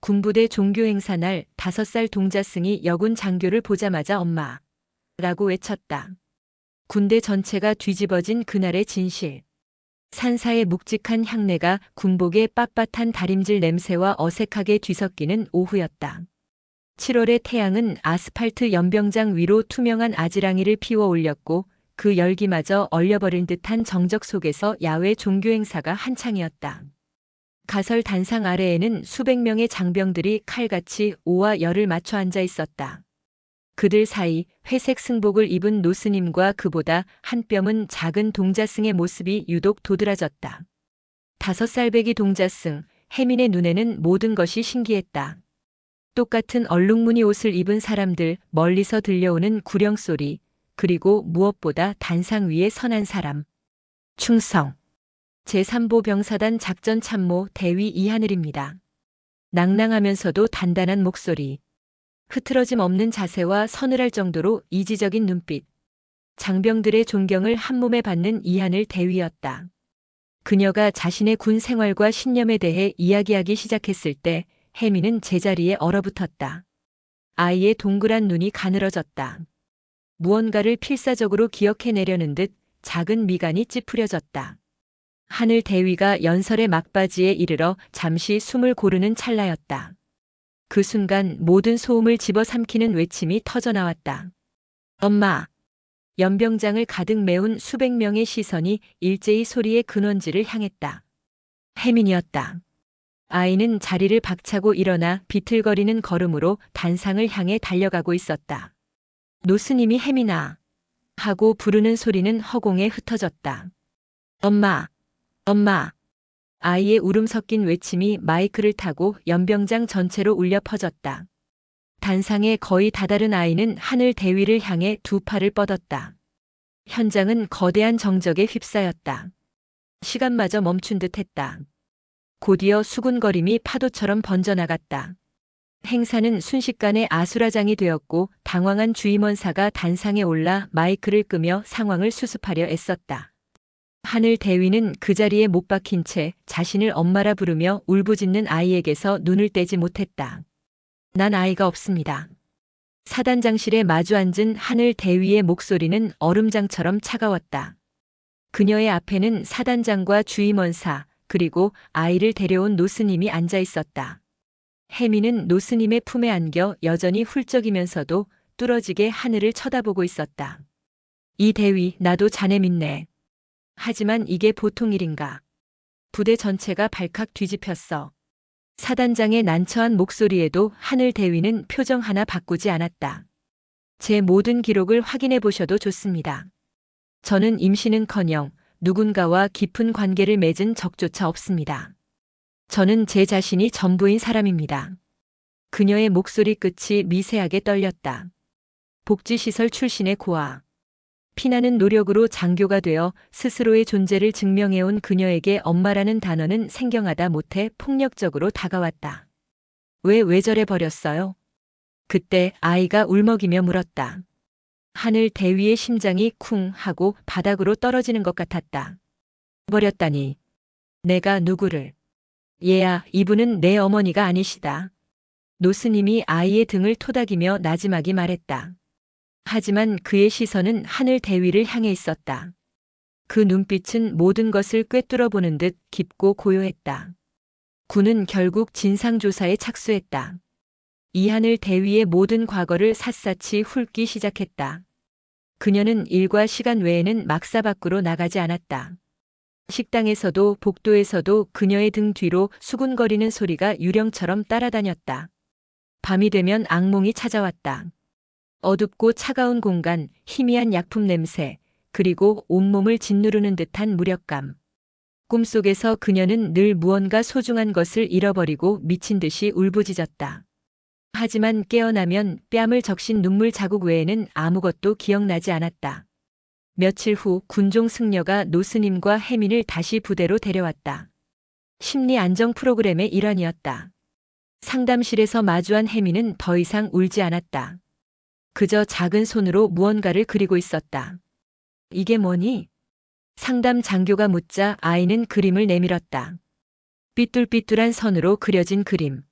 군부대 종교행사 날 5살 동자승이 여군 장교를 보자마자 엄마 라고 외쳤다. 군대 전체가 뒤집어진 그날의 진실. 산사의 묵직한 향내가 군복의 빳빳한 다림질 냄새와 어색하게 뒤섞이는 오후였다. 7월의 태양은 아스팔트 연병장 위로 투명한 아지랑이를 피워 올렸고 그 열기마저 얼려버린 듯한 정적 속에서 야외 종교행사가 한창이었다. 가설 단상 아래에는 수백 명의 장병들이 칼같이 오와 열을 맞춰 앉아 있었다. 그들 사이 회색 승복을 입은 노스님과 그보다 한 뼘은 작은 동자승의 모습이 유독 도드라졌다. 5살배기 동자승, 혜민의 눈에는 모든 것이 신기했다. 똑같은 얼룩무늬 옷을 입은 사람들, 멀리서 들려오는 구령소리, 그리고 무엇보다 단상 위에 선 한 사람. 충성. 제3보 병사단 작전참모 대위 이하늘입니다. 낭낭하면서도 단단한 목소리. 흐트러짐 없는 자세와 서늘할 정도로 이지적인 눈빛. 장병들의 존경을 한몸에 받는 이하늘 대위였다. 그녀가 자신의 군 생활과 신념에 대해 이야기하기 시작했을 때 혜미는 제자리에 얼어붙었다. 아이의 동그란 눈이 가늘어졌다. 무언가를 필사적으로 기억해내려는 듯 작은 미간이 찌푸려졌다. 하늘 대위가 연설의 막바지에 이르러 잠시 숨을 고르는 찰나였다. 그 순간 모든 소음을 집어삼키는 외침이 터져나왔다. 엄마! 연병장을 가득 메운 수백 명의 시선이 일제히 소리의 근원지를 향했다. 혜민이었다. 아이는 자리를 박차고 일어나 비틀거리는 걸음으로 단상을 향해 달려가고 있었다. 노스님이 혜민아! 하고 부르는 소리는 허공에 흩어졌다. 엄마! 엄마! 아이의 울음 섞인 외침이 마이크를 타고 연병장 전체로 울려 퍼졌다. 단상에 거의 다다른 아이는 하늘 대위를 향해 두 팔을 뻗었다. 현장은 거대한 정적에 휩싸였다. 시간마저 멈춘 듯 했다. 곧이어 수군거림이 파도처럼 번져나갔다. 행사는 순식간에 아수라장이 되었고 당황한 주임원사가 단상에 올라 마이크를 끄며 상황을 수습하려 애썼다. 하늘 대위는 그 자리에 못 박힌 채 자신을 엄마라 부르며 울부짖는 아이에게서 눈을 떼지 못했다. 난 아이가 없습니다. 사단장실에 마주 앉은 하늘 대위의 목소리는 얼음장처럼 차가웠다. 그녀의 앞에는 사단장과 주임원사 그리고 아이를 데려온 노스님이 앉아 있었다. 혜미는 노스님의 품에 안겨 여전히 훌쩍이면서도 뚫어지게 하늘을 쳐다보고 있었다. 이 대위 나도 자네 믿네. 하지만 이게 보통 일인가. 부대 전체가 발칵 뒤집혔어. 사단장의 난처한 목소리에도 하늘 대위는 표정 하나 바꾸지 않았다. 제 모든 기록을 확인해 보셔도 좋습니다. 저는 임신은커녕 누군가와 깊은 관계를 맺은 적조차 없습니다. 저는 제 자신이 전부인 사람입니다. 그녀의 목소리 끝이 미세하게 떨렸다. 복지시설 출신의 고아. 피나는 노력으로 장교가 되어 스스로의 존재를 증명해온 그녀에게 엄마라는 단어는 생경하다 못해 폭력적으로 다가왔다. 왜 저래 버렸어요? 그때 아이가 울먹이며 물었다. 하늘 대위의 심장이 쿵 하고 바닥으로 떨어지는 것 같았다. 버렸다니. 내가 누구를. 얘야, 이분은 내 어머니가 아니시다. 노스님이 아이의 등을 토닥이며 나지막이 말했다. 하지만 그의 시선은 하늘 대위를 향해 있었다. 그 눈빛은 모든 것을 꿰뚫어 보는 듯 깊고 고요했다. 군은 결국 진상조사에 착수했다. 이하늘 대위의 모든 과거를 샅샅이 훑기 시작했다. 그녀는 일과 시간 외에는 막사 밖으로 나가지 않았다. 식당에서도 복도에서도 그녀의 등 뒤로 수군거리는 소리가 유령처럼 따라다녔다. 밤이 되면 악몽이 찾아왔다. 어둡고 차가운 공간, 희미한 약품 냄새, 그리고 온몸을 짓누르는 듯한 무력감. 꿈속에서 그녀는 늘 무언가 소중한 것을 잃어버리고 미친 듯이 울부짖었다. 하지만 깨어나면 뺨을 적신 눈물 자국 외에는 아무것도 기억나지 않았다. 며칠 후 군종 승려가 노스님과 혜민을 다시 부대로 데려왔다. 심리 안정 프로그램의 일환이었다. 상담실에서 마주한 혜민은 더 이상 울지 않았다. 그저 작은 손으로 무언가를 그리고 있었다. 이게 뭐니? 상담 장교가 묻자 아이는 그림을 내밀었다. 삐뚤삐뚤한 선으로 그려진 그림.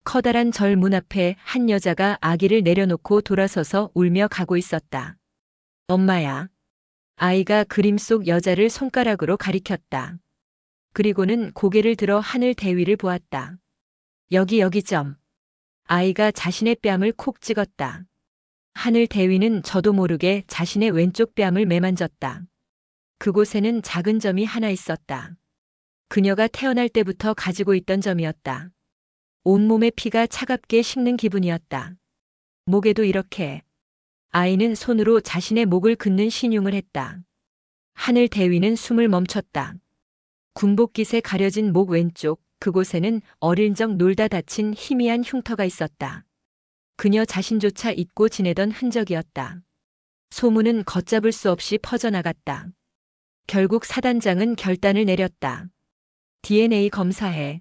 커다란 절 문 앞에 한 여자가 아기를 내려놓고 돌아서서 울며 가고 있었다. 엄마야. 아이가 그림 속 여자를 손가락으로 가리켰다. 그리고는 고개를 들어 하늘 대위를 보았다. 여기 점. 아이가 자신의 뺨을 콕 찍었다. 하늘 대위는 저도 모르게 자신의 왼쪽 뺨을 매만졌다. 그곳에는 작은 점이 하나 있었다. 그녀가 태어날 때부터 가지고 있던 점이었다. 온몸의 피가 차갑게 식는 기분이었다. 목에도 이렇게. 아이는 손으로 자신의 목을 긋는 신용을 했다. 하늘 대위는 숨을 멈췄다. 군복깃에 가려진 목 왼쪽, 그곳에는 어릴 적 놀다 다친 희미한 흉터가 있었다. 그녀 자신조차 잊고 지내던 흔적이었다. 소문은 걷잡을 수 없이 퍼져나갔다. 결국 사단장은 결단을 내렸다. DNA 검사해.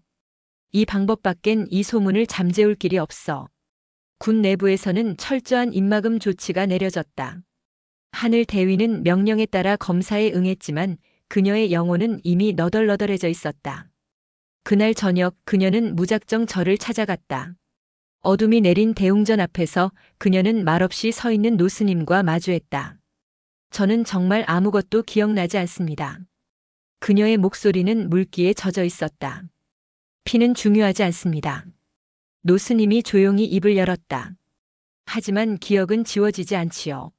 이 방법밖엔 이 소문을 잠재울 길이 없어. 군 내부에서는 철저한 입막음 조치가 내려졌다. 하늘 대위는 명령에 따라 검사에 응했지만 그녀의 영혼은 이미 너덜너덜해져 있었다. 그날 저녁 그녀는 무작정 절을 찾아갔다. 어둠이 내린 대웅전 앞에서 그녀는 말없이 서 있는 노스님과 마주했다. 저는 정말 아무것도 기억나지 않습니다. 그녀의 목소리는 물기에 젖어 있었다. 피는 중요하지 않습니다. 노스님이 조용히 입을 열었다. 하지만 기억은 지워지지 않지요.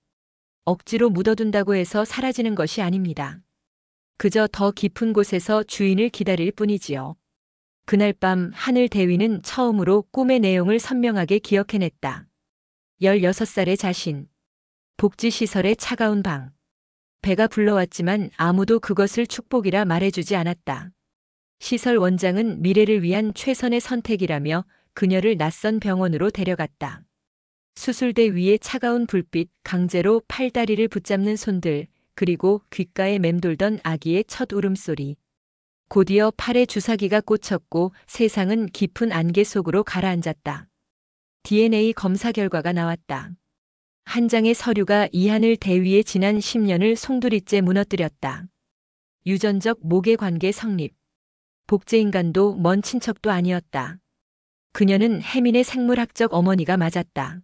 억지로 묻어둔다고 해서 사라지는 것이 아닙니다. 그저 더 깊은 곳에서 주인을 기다릴 뿐이지요. 그날 밤 하늘 대위는 처음으로 꿈의 내용을 선명하게 기억해냈다. 16살의 자신. 복지시설의 차가운 방. 배가 불러왔지만 아무도 그것을 축복이라 말해주지 않았다. 시설 원장은 미래를 위한 최선의 선택이라며 그녀를 낯선 병원으로 데려갔다. 수술대 위에 차가운 불빛, 강제로 팔다리를 붙잡는 손들, 그리고 귓가에 맴돌던 아기의 첫 울음소리. 곧이어 팔에 주사기가 꽂혔고 세상은 깊은 안개 속으로 가라앉았다. DNA 검사 결과가 나왔다. 한 장의 서류가 이하늘 대위의 지난 10년을 송두리째 무너뜨렸다. 유전적 모계관계 성립. 복제인간도 먼 친척도 아니었다. 그녀는 혜민의 생물학적 어머니가 맞았다.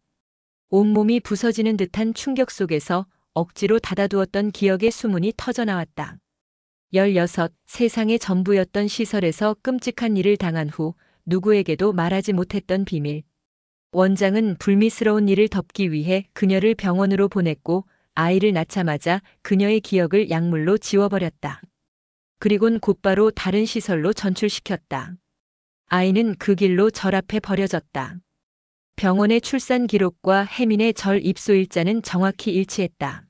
온몸이 부서지는 듯한 충격 속에서 억지로 닫아두었던 기억의 수문이 터져나왔다. 16, 세상의 전부였던 시설에서 끔찍한 일을 당한 후 누구에게도 말하지 못했던 비밀. 원장은 불미스러운 일을 덮기 위해 그녀를 병원으로 보냈고 아이를 낳자마자 그녀의 기억을 약물로 지워버렸다. 그리곤 곧바로 다른 시설로 전출시켰다. 아이는 그 길로 절 앞에 버려졌다. 병원의 출산 기록과 혜민의 절 입소일자는 정확히 일치했다.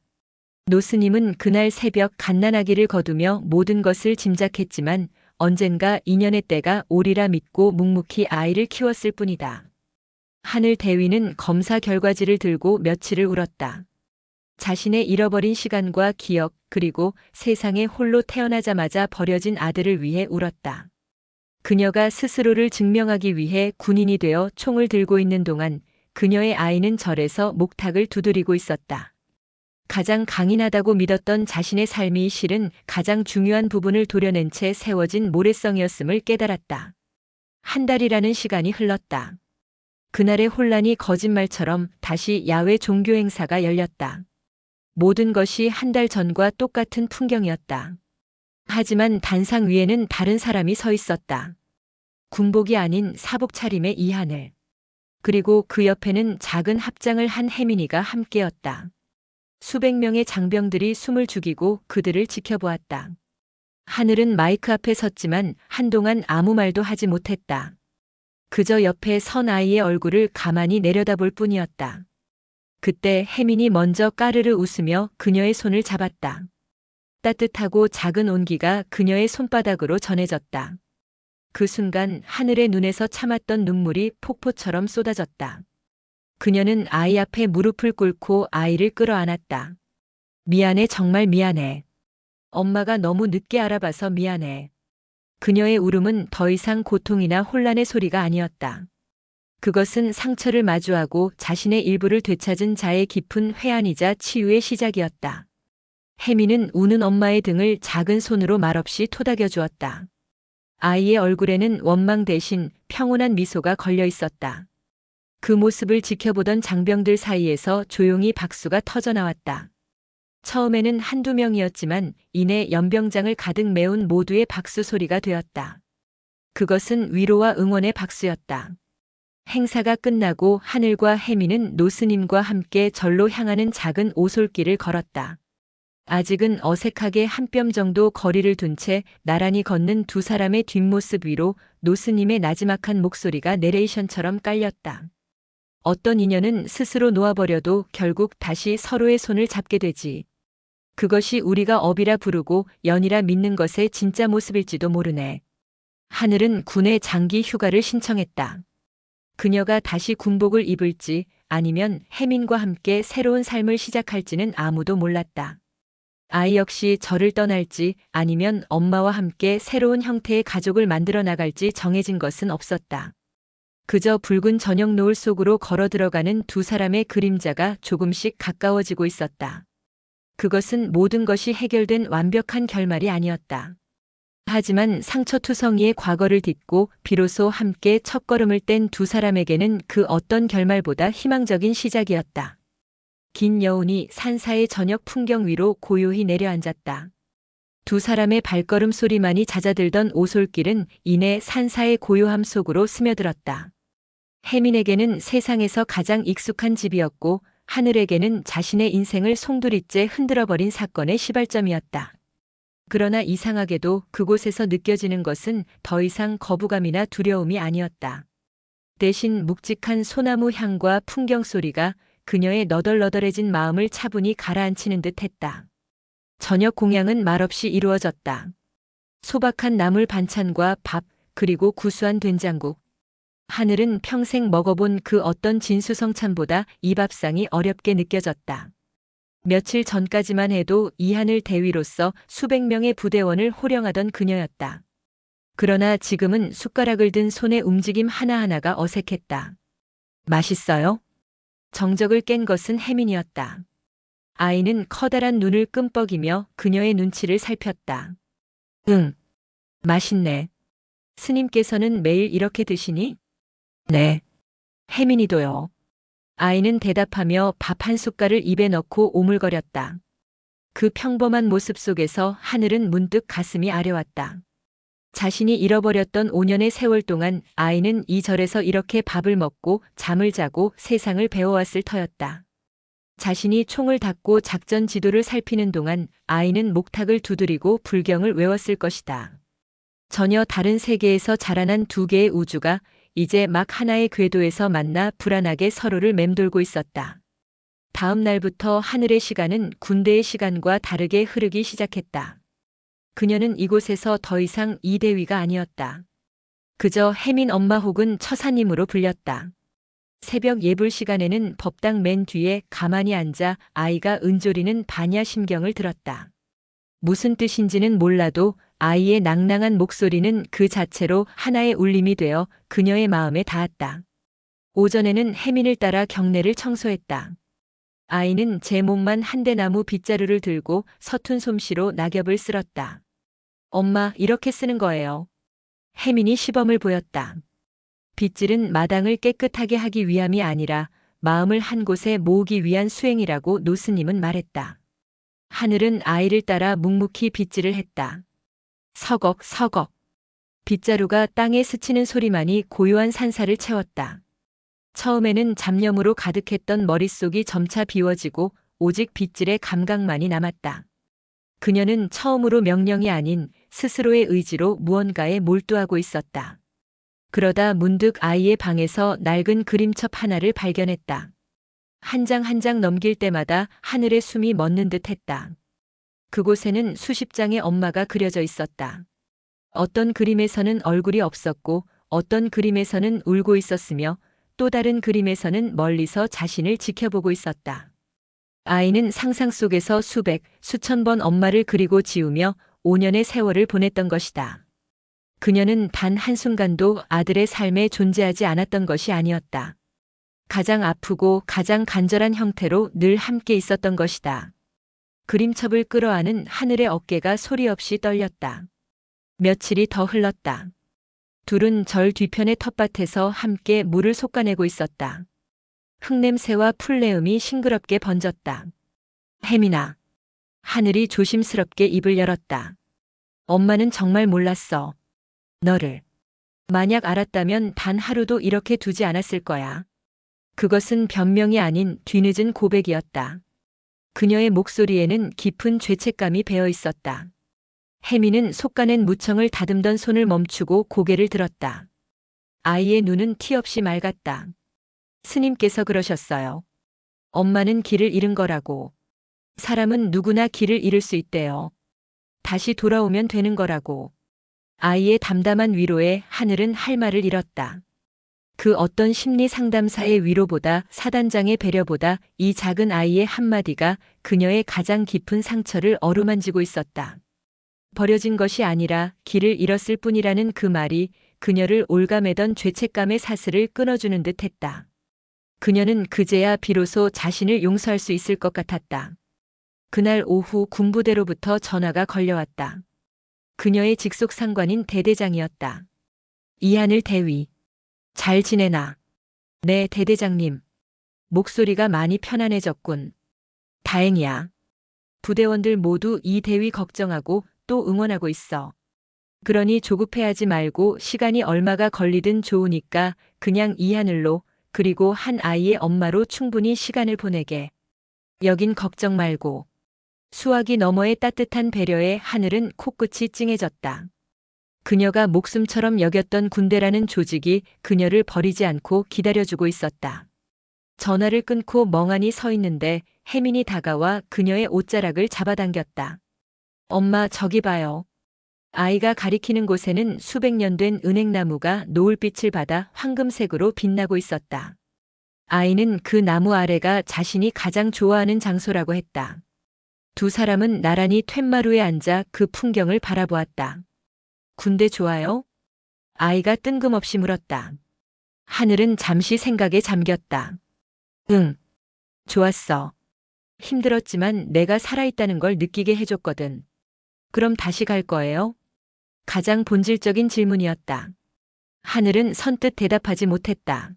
노스님은 그날 새벽 갓난아기를 거두며 모든 것을 짐작했지만 언젠가 인연의 때가 오리라 믿고 묵묵히 아이를 키웠을 뿐이다. 하늘 대위는 검사 결과지를 들고 며칠을 울었다. 자신의 잃어버린 시간과 기억, 그리고 세상에 홀로 태어나자마자 버려진 아들을 위해 울었다. 그녀가 스스로를 증명하기 위해 군인이 되어 총을 들고 있는 동안 그녀의 아이는 절에서 목탁을 두드리고 있었다. 가장 강인하다고 믿었던 자신의 삶이 실은 가장 중요한 부분을 도려낸 채 세워진 모래성이었음을 깨달았다. 한 달이라는 시간이 흘렀다. 그날의 혼란이 거짓말처럼 다시 야외 종교 행사가 열렸다. 모든 것이 한 달 전과 똑같은 풍경이었다. 하지만 단상 위에는 다른 사람이 서 있었다. 군복이 아닌 사복 차림의 이하늘. 그리고 그 옆에는 작은 합장을 한 혜민이가 함께였다. 수백 명의 장병들이 숨을 죽이고 그들을 지켜보았다. 하늘은 마이크 앞에 섰지만 한동안 아무 말도 하지 못했다. 그저 옆에 선 아이의 얼굴을 가만히 내려다볼 뿐이었다. 그때 혜민이 먼저 까르르 웃으며 그녀의 손을 잡았다. 따뜻하고 작은 온기가 그녀의 손바닥으로 전해졌다. 그 순간 하늘의 눈에서 참았던 눈물이 폭포처럼 쏟아졌다. 그녀는 아이 앞에 무릎을 꿇고 아이를 끌어안았다. 미안해, 정말 미안해. 엄마가 너무 늦게 알아봐서 미안해. 그녀의 울음은 더 이상 고통이나 혼란의 소리가 아니었다. 그것은 상처를 마주하고 자신의 일부를 되찾은 자의 깊은 회한이자 치유의 시작이었다. 혜미는 우는 엄마의 등을 작은 손으로 말없이 토닥여 주었다. 아이의 얼굴에는 원망 대신 평온한 미소가 걸려 있었다. 그 모습을 지켜보던 장병들 사이에서 조용히 박수가 터져 나왔다. 처음에는 한두 명이었지만 이내 연병장을 가득 메운 모두의 박수 소리가 되었다. 그것은 위로와 응원의 박수였다. 행사가 끝나고 하늘과 혜미는 노스님과 함께 절로 향하는 작은 오솔길을 걸었다. 아직은 어색하게 한 뼘 정도 거리를 둔 채 나란히 걷는 두 사람의 뒷모습 위로 노스님의 나지막한 목소리가 내레이션처럼 깔렸다. 어떤 인연은 스스로 놓아버려도 결국 다시 서로의 손을 잡게 되지. 그것이 우리가 업이라 부르고 연이라 믿는 것의 진짜 모습일지도 모르네. 하늘은 군의 장기 휴가를 신청했다. 그녀가 다시 군복을 입을지 아니면 혜민과 함께 새로운 삶을 시작할지는 아무도 몰랐다. 아이 역시 저를 떠날지 아니면 엄마와 함께 새로운 형태의 가족을 만들어 나갈지 정해진 것은 없었다. 그저 붉은 저녁 노을 속으로 걸어 들어가는 두 사람의 그림자가 조금씩 가까워지고 있었다. 그것은 모든 것이 해결된 완벽한 결말이 아니었다. 하지만 상처투성이의 과거를 딛고 비로소 함께 첫걸음을 뗀 두 사람에게는 그 어떤 결말보다 희망적인 시작이었다. 긴 여운이 산사의 저녁 풍경 위로 고요히 내려앉았다. 두 사람의 발걸음 소리만이 잦아들던 오솔길은 이내 산사의 고요함 속으로 스며들었다. 혜민에게는 세상에서 가장 익숙한 집이었고 하늘에게는 자신의 인생을 송두리째 흔들어버린 사건의 시발점이었다. 그러나 이상하게도 그곳에서 느껴지는 것은 더 이상 거부감이나 두려움이 아니었다. 대신 묵직한 소나무 향과 풍경 소리가 그녀의 너덜너덜해진 마음을 차분히 가라앉히는 듯 했다. 저녁 공양은 말없이 이루어졌다. 소박한 나물 반찬과 밥, 그리고 구수한 된장국. 하늘은 평생 먹어본 그 어떤 진수성찬보다 이 밥상이 어렵게 느껴졌다. 며칠 전까지만 해도 이하늘 대위로서 수백 명의 부대원을 호령하던 그녀였다. 그러나 지금은 숟가락을 든 손의 움직임 하나하나가 어색했다. 맛있어요? 정적을 깬 것은 혜민이었다. 아이는 커다란 눈을 끔뻑이며 그녀의 눈치를 살폈다. 응, 맛있네. 스님께서는 매일 이렇게 드시니? 네. 혜민이도요. 아이는 대답하며 밥 한 숟갈을 입에 넣고 오물거렸다. 그 평범한 모습 속에서 하늘은 문득 가슴이 아려왔다. 자신이 잃어버렸던 5년의 세월 동안 아이는 이 절에서 이렇게 밥을 먹고 잠을 자고 세상을 배워왔을 터였다. 자신이 총을 닫고 작전 지도를 살피는 동안 아이는 목탁을 두드리고 불경을 외웠을 것이다. 전혀 다른 세계에서 자라난 두 개의 우주가 이제 막 하나의 궤도에서 만나 불안하게 서로를 맴돌고 있었다. 다음 날부터 하늘의 시간은 군대의 시간과 다르게 흐르기 시작했다. 그녀는 이곳에서 더 이상 이대위가 아니었다. 그저 혜민 엄마 혹은 처사님으로 불렸다. 새벽 예불 시간에는 법당 맨 뒤에 가만히 앉아 아이가 은조리는 반야 심경을 들었다. 무슨 뜻인지는 몰라도 아이의 낭낭한 목소리는 그 자체로 하나의 울림이 되어 그녀의 마음에 닿았다. 오전에는 혜민을 따라 경내를 청소했다. 아이는 제 몸만 한 대나무 빗자루를 들고 서툰 솜씨로 낙엽을 쓸었다. 엄마, 이렇게 쓰는 거예요. 혜민이 시범을 보였다. 빗질은 마당을 깨끗하게 하기 위함이 아니라 마음을 한 곳에 모으기 위한 수행이라고 노스님은 말했다. 하늘은 아이를 따라 묵묵히 빗질을 했다. 서걱 서걱. 빗자루가 땅에 스치는 소리만이 고요한 산사를 채웠다. 처음에는 잡념으로 가득했던 머릿속이 점차 비워지고 오직 빗질의 감각만이 남았다. 그녀는 처음으로 명령이 아닌 스스로의 의지로 무언가에 몰두하고 있었다. 그러다 문득 아이의 방에서 낡은 그림첩 하나를 발견했다. 한 장 한 장 넘길 때마다 하늘의 숨이 멎는 듯 했다. 그곳에는 수십 장의 엄마가 그려져 있었다. 어떤 그림에서는 얼굴이 없었고 어떤 그림에서는 울고 있었으며 또 다른 그림에서는 멀리서 자신을 지켜보고 있었다. 아이는 상상 속에서 수백, 수천 번 엄마를 그리고 지우며 5년의 세월을 보냈던 것이다. 그녀는 단 한순간도 아들의 삶에 존재하지 않았던 것이 아니었다. 가장 아프고 가장 간절한 형태로 늘 함께 있었던 것이다. 그림첩을 끌어안은 하늘의 어깨가 소리 없이 떨렸다. 며칠이 더 흘렀다. 둘은 절 뒤편의 텃밭에서 함께 물을 솎아내고 있었다. 흙냄새와 풀내음이 싱그럽게 번졌다. 혜민아. 하늘이 조심스럽게 입을 열었다. 엄마는 정말 몰랐어. 너를. 만약 알았다면 단 하루도 이렇게 두지 않았을 거야. 그것은 변명이 아닌 뒤늦은 고백이었다. 그녀의 목소리에는 깊은 죄책감이 배어 있었다. 혜미는 솎아낸 무청을 다듬던 손을 멈추고 고개를 들었다. 아이의 눈은 티 없이 맑았다. 스님께서 그러셨어요. 엄마는 길을 잃은 거라고. 사람은 누구나 길을 잃을 수 있대요. 다시 돌아오면 되는 거라고. 아이의 담담한 위로에 하늘은 할 말을 잃었다. 그 어떤 심리 상담사의 위로보다 사단장의 배려보다 이 작은 아이의 한마디가 그녀의 가장 깊은 상처를 어루만지고 있었다. 버려진 것이 아니라 길을 잃었을 뿐이라는 그 말이 그녀를 올가매던 죄책감의 사슬을 끊어주는 듯 했다. 그녀는 그제야 비로소 자신을 용서할 수 있을 것 같았다. 그날 오후 군부대로부터 전화가 걸려왔다. 그녀의 직속 상관인 대대장이었다. 이하늘 대위. 잘 지내나? 네, 대대장님. 목소리가 많이 편안해졌군. 다행이야. 부대원들 모두 이 대위 걱정하고 또 응원하고 있어. 그러니 조급해하지 말고 시간이 얼마가 걸리든 좋으니까 그냥 이하늘로 그리고 한 아이의 엄마로 충분히 시간을 보내게. 여긴 걱정 말고. 수화기 너머의 따뜻한 배려에 하늘은 코끝이 찡해졌다. 그녀가 목숨처럼 여겼던 군대라는 조직이 그녀를 버리지 않고 기다려주고 있었다. 전화를 끊고 멍하니 서 있는데 혜민이 다가와 그녀의 옷자락을 잡아당겼다. 엄마, 저기 봐요. 아이가 가리키는 곳에는 수백 년 된 은행나무가 노을빛을 받아 황금색으로 빛나고 있었다. 아이는 그 나무 아래가 자신이 가장 좋아하는 장소라고 했다. 두 사람은 나란히 툇마루에 앉아 그 풍경을 바라보았다. 군대 좋아요? 아이가 뜬금없이 물었다. 하늘은 잠시 생각에 잠겼다. 응. 좋았어. 힘들었지만 내가 살아있다는 걸 느끼게 해줬거든. 그럼 다시 갈 거예요? 가장 본질적인 질문이었다. 하늘은 선뜻 대답하지 못했다.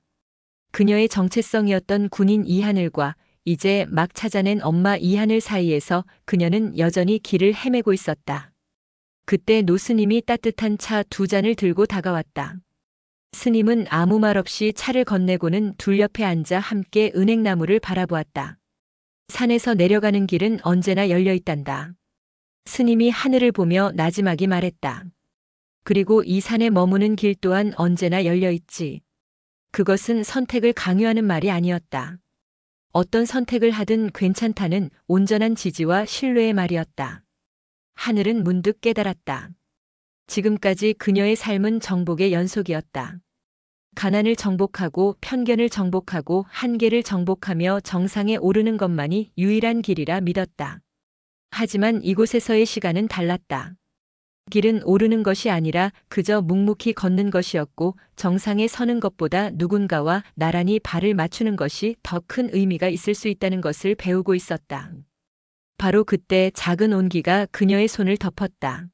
그녀의 정체성이었던 군인 이하늘과 이제 막 찾아낸 엄마 이하늘 사이에서 그녀는 여전히 길을 헤매고 있었다. 그때 노스님이 따뜻한 차 두 잔을 들고 다가왔다. 스님은 아무 말 없이 차를 건네고는 둘 옆에 앉아 함께 은행나무를 바라보았다. 산에서 내려가는 길은 언제나 열려 있단다. 스님이 하늘을 보며 나지막이 말했다. 그리고 이 산에 머무는 길 또한 언제나 열려 있지. 그것은 선택을 강요하는 말이 아니었다. 어떤 선택을 하든 괜찮다는 온전한 지지와 신뢰의 말이었다. 하늘은 문득 깨달았다. 지금까지 그녀의 삶은 정복의 연속이었다. 가난을 정복하고 편견을 정복하고 한계를 정복하며 정상에 오르는 것만이 유일한 길이라 믿었다. 하지만 이곳에서의 시간은 달랐다. 길은 오르는 것이 아니라 그저 묵묵히 걷는 것이었고 정상에 서는 것보다 누군가와 나란히 발을 맞추는 것이 더 큰 의미가 있을 수 있다는 것을 배우고 있었다. 바로 그때 작은 온기가 그녀의 손을 덮었다.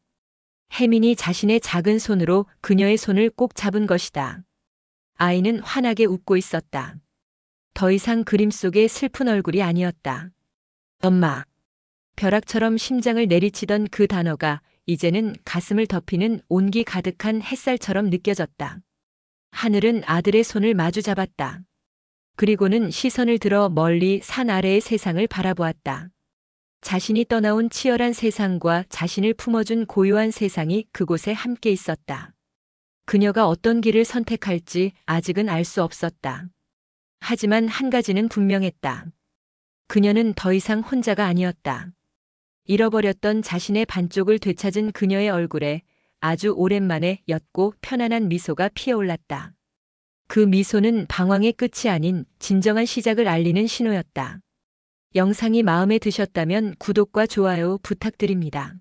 혜민이 자신의 작은 손으로 그녀의 손을 꼭 잡은 것이다. 아이는 환하게 웃고 있었다. 더 이상 그림 속의 슬픈 얼굴이 아니었다. 엄마. 벼락처럼 심장을 내리치던 그 단어가 이제는 가슴을 덮이는 온기 가득한 햇살처럼 느껴졌다. 하늘은 아들의 손을 마주 잡았다. 그리고는 시선을 들어 멀리 산 아래의 세상을 바라보았다. 자신이 떠나온 치열한 세상과 자신을 품어준 고요한 세상이 그곳에 함께 있었다. 그녀가 어떤 길을 선택할지 아직은 알 수 없었다. 하지만 한 가지는 분명했다. 그녀는 더 이상 혼자가 아니었다. 잃어버렸던 자신의 반쪽을 되찾은 그녀의 얼굴에 아주 오랜만에 옅고 편안한 미소가 피어올랐다. 그 미소는 방황의 끝이 아닌 진정한 시작을 알리는 신호였다. 영상이 마음에 드셨다면 구독과 좋아요 부탁드립니다.